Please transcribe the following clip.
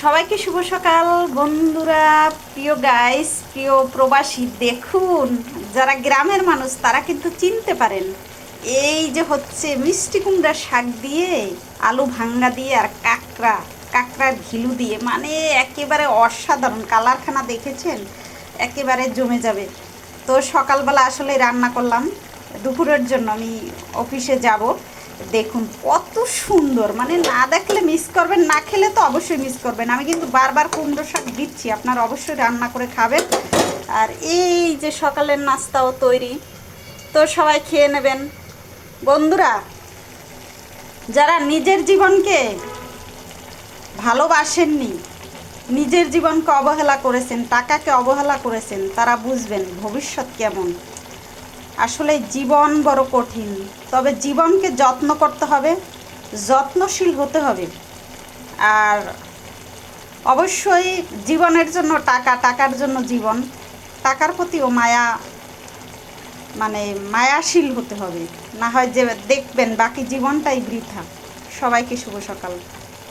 সবাইকে শুভ সকাল বন্ধুরা, প্রিয় গাইস, প্রিয় প্রবাসী। দেখুন, যারা গ্রামের মানুষ তারা কিন্তু চিনতে পারেন। এই যে হচ্ছে মিষ্টি কুমড়ার শাক দিয়ে, আলু ভাঙ্গা দিয়ে আর কাঁকড়ার ঘিলু দিয়ে, মানে একেবারে অসাধারণ। কালারখানা দেখেছেন, একেবারে জমে যাবে। তো সকালবেলা আসলে রান্না করলাম দুপুরের জন্য, আমি অফিসে যাব। দেখুন কত সুন্দর, মানে না দেখলে মিস করবেন, না খেলে তো অবশ্যই মিস করবেন। আমি কিন্তু বারবার কুমড়ো শাক দিচ্ছি, আপনারা অবশ্যই রান্না করে খাবেন। আর এই যে সকালের নাস্তাও তৈরি, তো সবাই খেয়ে নেবেন। বন্ধুরা, যারা নিজের জীবনকে ভালোবাসেননি, নিজের জীবনকে অবহেলা করেছেন, টাকাকে অবহেলা করেছেন, তারা বুঝবেন ভবিষ্যৎ কেমন। আসলে জীবন বড় কঠিন, তবে জীবনকে যত্ন করতে হবে, যত্নশীল হতে হবে। আর অবশ্যই জীবনের জন্য টাকা, টাকার জন্য জীবন, টাকার প্রতিও মায়া, মানে মায়াশীল হতে হবে। না হয় যে দেখবেন বাকি জীবনটাই বৃথা। সবাইকে শুভ সকাল।